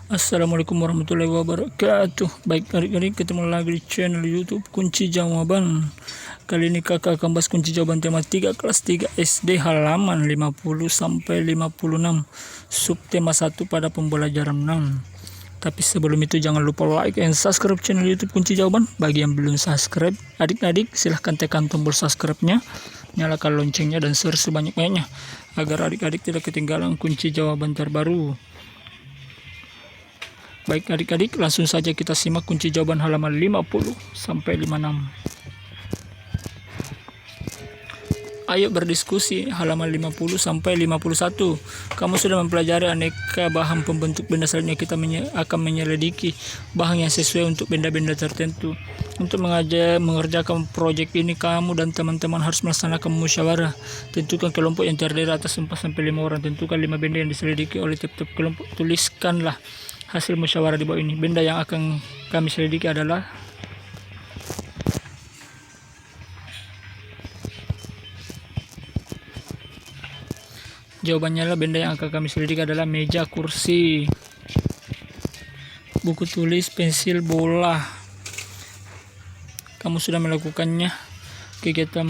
Assalamualaikum warahmatullahi wabarakatuh. Baik adik-adik, ketemu lagi di channel YouTube Kunci Jawaban. Kali ini kakak akan bahas kunci jawaban tema 3 kelas 3 SD halaman 50 sampai 56. Subtema 1 pada pembelajaran 6. Tapi sebelum itu jangan lupa like dan subscribe channel YouTube Kunci Jawaban. Bagi yang belum subscribe, adik-adik silahkan tekan tombol subscribe-nya, nyalakan loncengnya dan share sebanyak-banyaknya agar adik-adik tidak ketinggalan kunci jawaban terbaru. Baik adik-adik, langsung saja kita simak kunci jawaban halaman 50 sampai 56. Ayo berdiskusi halaman 50 sampai 51. Kamu sudah mempelajari aneka bahan pembentuk benda, selanjutnya kita akan menyelidiki bahan yang sesuai untuk benda-benda tertentu. Untuk mengerjakan proyek ini, kamu dan teman-teman harus melaksanakan musyawarah. Tentukan kelompok yang terdiri atas 4 sampai 5 orang. Tentukan 5 benda yang diselidiki oleh tiap-tiap kelompok. Tuliskanlah hasil musyawarah di bawah ini. Benda yang akan kami selidiki adalah jawabannya adalah benda yang akan kami selidiki adalah meja, kursi, buku tulis, pensil, bola. Kamu sudah melakukan kegiatan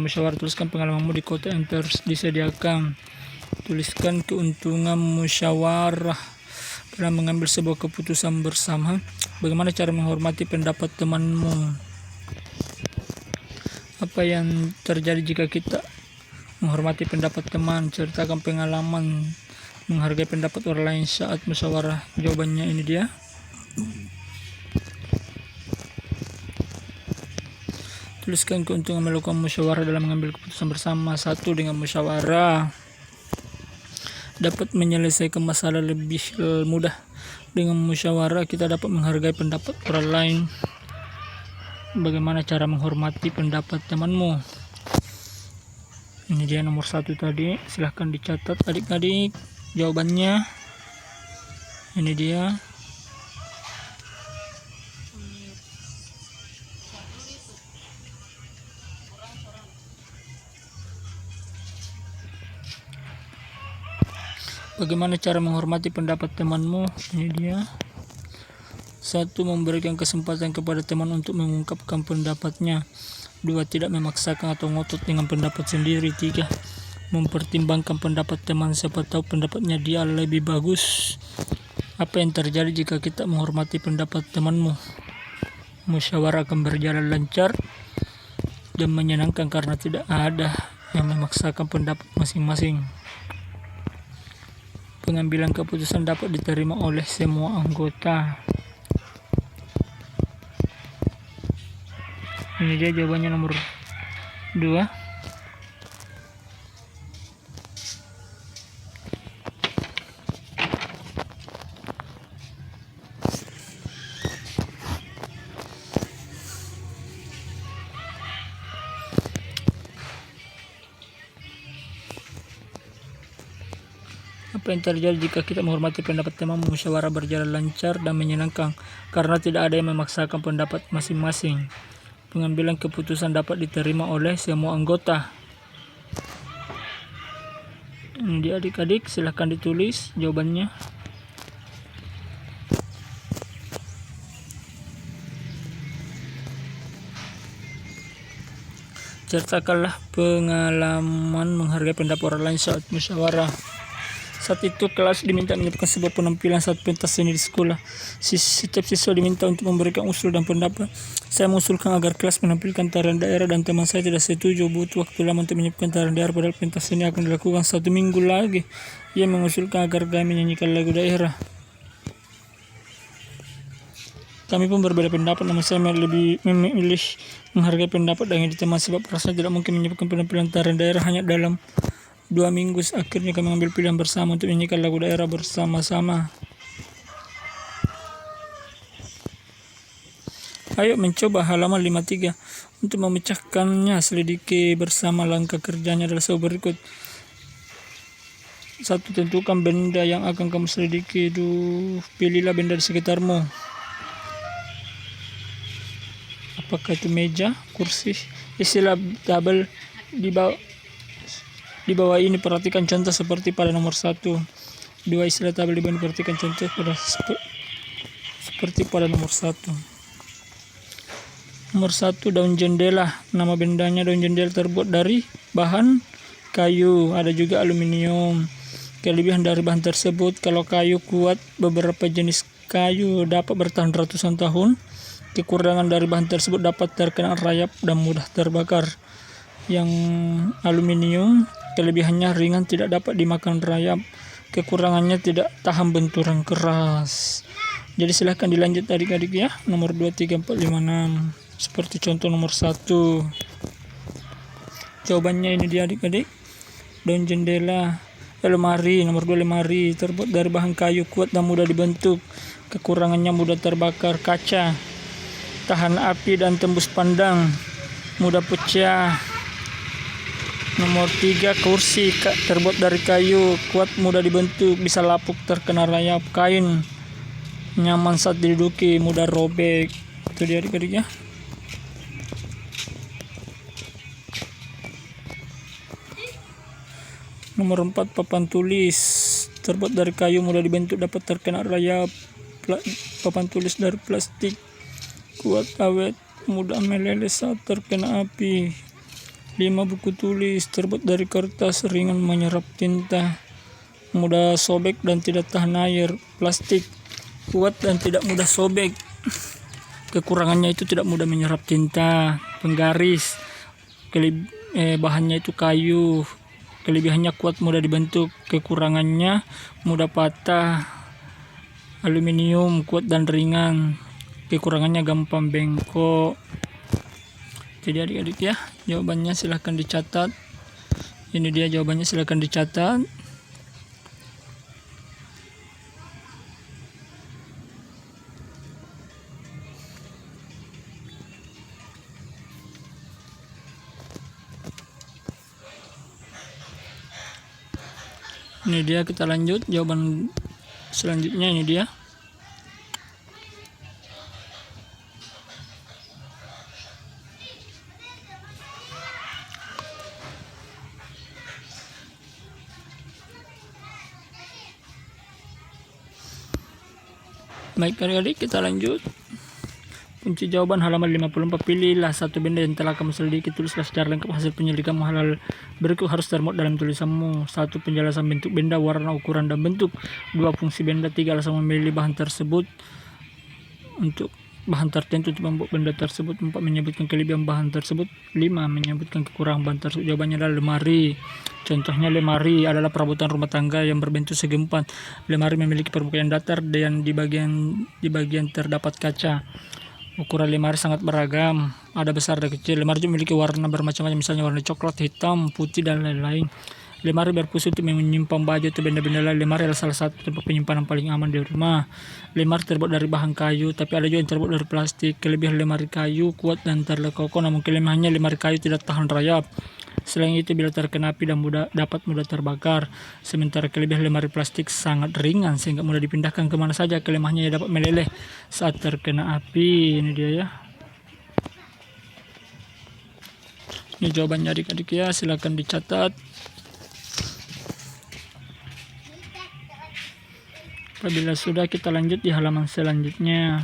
musyawarah. Tuliskan pengalamanmu di kotak yang disediakan. Tuliskan keuntungan musyawarah dalam mengambil sebuah keputusan bersama. Bagaimana cara menghormati pendapat temanmu? Apa yang terjadi jika kita menghormati pendapat teman? Ceritakan pengalaman menghargai pendapat orang lain saat musyawarah. Jawabannya ini dia. Tuliskan keuntungan melakukan musyawarah dalam mengambil keputusan bersama. 1. Dengan musyawarah dapat menyelesaikan masalah lebih mudah. Dengan musyawarah kita dapat menghargai pendapat orang lain. Bagaimana cara menghormati pendapat temanmu? Ini dia nomor 1 tadi. Silahkan dicatat adik-adik jawabannya. Ini dia. Bagaimana cara menghormati pendapat temanmu? Ini dia. 1. Memberikan kesempatan kepada teman untuk mengungkapkan pendapatnya. 2. Tidak memaksakan atau ngotot dengan pendapat sendiri. 3. Mempertimbangkan pendapat teman, siapa tahu pendapatnya dia lebih bagus. Apa yang terjadi jika kita menghormati pendapat temanmu? Musyawarah akan berjalan lancar dan menyenangkan karena tidak ada yang memaksakan pendapat masing-masing. Pengambilan keputusan dapat diterima oleh semua anggota. Ini dia jawabannya nomor 2. Apa yang terjadi jika kita menghormati pendapat teman? Musyawarah berjalan lancar dan menyenangkan karena tidak ada yang memaksakan pendapat masing-masing. Pengambilan keputusan dapat diterima oleh semua anggota. Ini adik-adik, silahkan ditulis jawabannya. Ceritakanlah pengalaman menghargai pendapat orang lain saat musyawarah. Saat itu kelas diminta menyiapkan sebuah penampilan saat pentas seni di sekolah. Setiap siswa diminta untuk memberikan usul dan pendapat. Saya mengusulkan agar kelas menampilkan tarian daerah dan teman saya tidak setuju. Butuh waktu lama untuk menyiapkan tarian daerah padahal pentas seni akan dilakukan 1 minggu lagi. Ia mengusulkan agar kami menyanyikan lagu daerah. Kami pun berbeda pendapat, namun saya lebih memilih menghargai pendapat dengan teman sebab rasanya tidak mungkin menyiapkan penampilan tarian daerah hanya dalam 2 minggu. Akhirnya kami mengambil pilihan bersama untuk menyanyikan lagu daerah bersama-sama. Ayo mencoba halaman 53. Untuk memecahkannya, selidiki bersama. Langkah kerjanya adalah sebagai berikut. 1. Tentukan benda yang akan kamu selidiki. Pilihlah benda di sekitarmu. Apakah itu meja, kursi? Isilah tabel di bawah ini. Perhatikan contoh seperti pada nomor 1. Dua istilah tabel diperhatikan contoh seperti pada nomor 1. Nomor 1, daun jendela. Nama bendanya daun jendela terbuat dari bahan kayu, ada juga aluminium. Kelebihan dari bahan tersebut, kalau kayu kuat, beberapa jenis kayu dapat bertahan ratusan tahun. Kekurangan dari bahan tersebut dapat terkena rayap dan mudah terbakar. Yang aluminium, kelebihannya ringan, tidak dapat dimakan rayap. Kekurangannya tidak tahan benturan keras. Jadi silahkan dilanjut adik-adik ya. Nomor 2, 3, 4, 5, 6. Seperti contoh nomor 1. Jawabannya ini dia adik-adik. Daun jendela. Lemari. Nomor 2, lemari. Terbuat dari bahan kayu, kuat dan mudah dibentuk. Kekurangannya mudah terbakar. Kaca. Tahan api dan tembus pandang. Mudah pecah. Nomor 3, kursi. Terbuat dari kayu, kuat, mudah dibentuk, bisa lapuk terkena rayap. Kain. Nyaman saat diduduki, mudah robek. Itu dia adik-adik ya. Nomor 4, papan tulis. Terbuat dari kayu, mudah dibentuk, dapat terkena rayap. Papan tulis dari plastik, kuat, awet, mudah meleleh saat terkena api. 5, buku tulis. Terbuat dari kertas, ringan menyerap tinta, mudah sobek dan tidak tahan air. Plastik, kuat dan tidak mudah sobek. Kekurangannya itu tidak mudah menyerap tinta. Penggaris, bahannya itu kayu. Kelebihannya kuat, mudah dibentuk. Kekurangannya mudah patah. Aluminium, kuat dan ringan. Kekurangannya gampang bengkok. Jadi adik-adik ya, jawabannya silahkan dicatat. Ini dia jawabannya, silahkan dicatat. Ini dia, kita lanjut jawaban selanjutnya. Ini dia. Baik adik-adik, kita lanjut. Kunci jawaban halaman 54. Pilihlah satu benda yang telah kamu selidiki. Tulislah secara lengkap hasil penyelidikanmu. Hal berikut harus termuat dalam tulisanmu. 1. Penjelasan bentuk benda, warna, ukuran, dan bentuk. 2. Fungsi benda. 3. Alasan memilih bahan tersebut untuk bahan tertentu untuk membuat benda tersebut. 4. Menyebutkan kelebihan bahan tersebut. 5. Menyebutkan kekurangan bahan tersebut. Jawabannya adalah lemari. Contohnya, lemari adalah perabotan rumah tangga yang berbentuk segi empat. Lemari memiliki permukaan datar dan di bagian terdapat kaca. Ukuran lemari sangat beragam, ada besar dan kecil. Lemari juga memiliki warna bermacam-macam, misalnya warna coklat, hitam, putih, dan lain-lain. Lemari berfungsi untuk menyimpan baju atau benda-benda lain. Lemari adalah salah satu tempat penyimpanan paling aman di rumah. Lemari terbuat dari bahan kayu, tapi ada juga yang terbuat dari plastik. Kelebihan lemari kayu, kuat dan terkokoh, namun kelemahannya lemari kayu tidak tahan rayap. Selain itu, bila terkena api dan dapat mudah terbakar. Sementara kelebihan lemari plastik sangat ringan sehingga mudah dipindahkan kemana saja. Kelemahannya dapat meleleh saat terkena api. Ini dia ya. Ini jawabannya adik-adik ya, silakan dicatat. Apabila sudah, kita lanjut di halaman selanjutnya.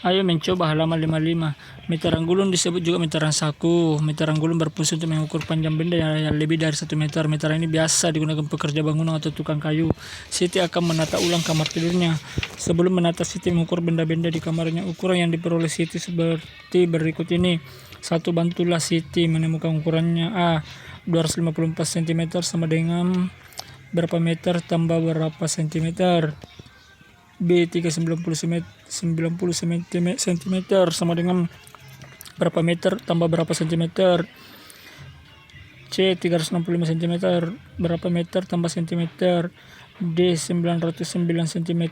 Ayo mencoba halaman 55. Meteran gulung disebut juga meteran saku. Meteran gulung berfungsi untuk mengukur panjang benda yang lebih dari 1 meter. Meteran ini biasa digunakan pekerja bangunan atau tukang kayu. Siti akan menata ulang kamar tidurnya. Sebelum menata, Siti mengukur benda-benda di kamarnya. Ukuran yang diperoleh Siti seperti berikut ini. 1. Bantulah Siti menemukan ukurannya. A. 254 cm sama dengan berapa meter tambah berapa cm. B. 390 cm sama dengan berapa meter tambah berapa cm. C. 365 cm berapa meter tambah cm. D. 909 cm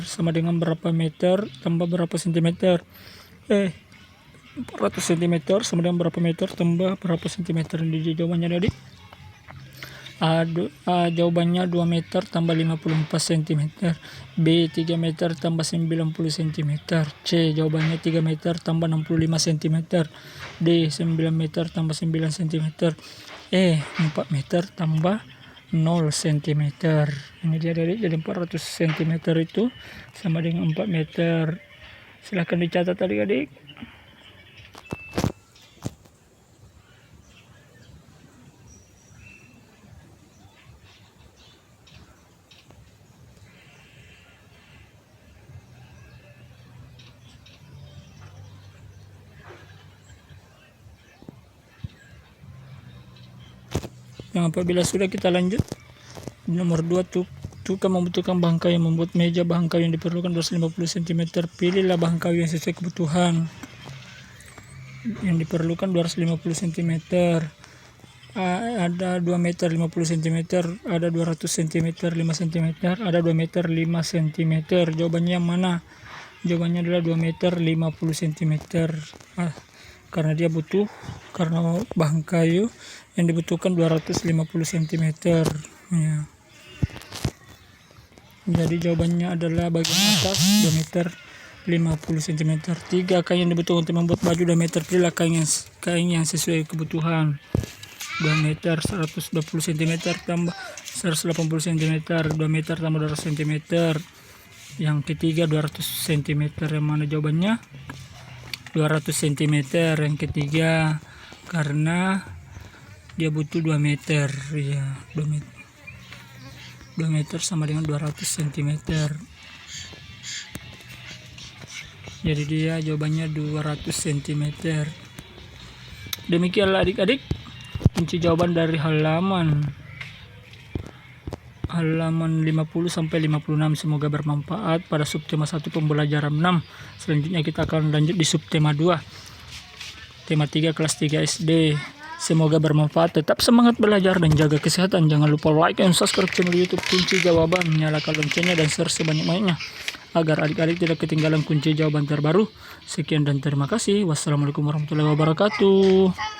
sama dengan berapa meter tambah berapa cm. E. 400 cm sama dengan berapa meter tambah berapa cm. Ini jawabannya adik. Jawabannya 2 meter tambah 54 cm. B 3 meter tambah 90 cm. C jawabannya 3 meter tambah 65 cm. D 9 meter tambah 9 cm. E 4 meter tambah 0 cm. Ini dia adik, jadi 400 cm itu sama dengan 4 meter. Silahkan dicatat adik-adik. Yang apabila sudah kita lanjut, nomor 2 tukang membutuhkan bahan kayu membuat meja. Bahan kayu yang diperlukan 250 cm. Pilihlah bahan kayu yang sesuai kebutuhan. Yang diperlukan 250 cm. Ada 2 meter 50 cm, ada 200 cm 5 cm, ada 2 meter 5 cm. Jawabannya yang mana? Jawabannya adalah 2 meter 50 cm. Karena dia butuh, karena bahan kayu yang dibutuhkan 250 cm ya. Jadi jawabannya adalah bagian atas 2 meter 50 cm. 3 kain yang dibutuhkan untuk membuat baju 2 meter. Pilihlah kain yang sesuai kebutuhan. 2 meter 120 cm tambah 180 cm, 2 meter tambah 200 cm. Yang ketiga 200 cm. Yang mana jawabannya? 200 cm yang ketiga, karena dia butuh 2 meter ya. 2 meter sama dengan 200 cm. Jadi dia jawabannya 200 cm. Demikianlah adik-adik kunci jawaban dari halaman 50 sampai 56. Semoga bermanfaat pada subtema 1 pembelajaran 6. Selanjutnya kita akan lanjut di subtema 2, tema 3 kelas 3 SD. Semoga bermanfaat. Tetap semangat belajar dan jaga kesehatan. Jangan lupa like dan subscribe channel YouTube Kunci Jawaban, nyalakan loncengnya dan share sebanyak-banyaknya agar adik-adik tidak ketinggalan kunci jawaban terbaru. Sekian dan terima kasih. Wassalamualaikum warahmatullahi wabarakatuh.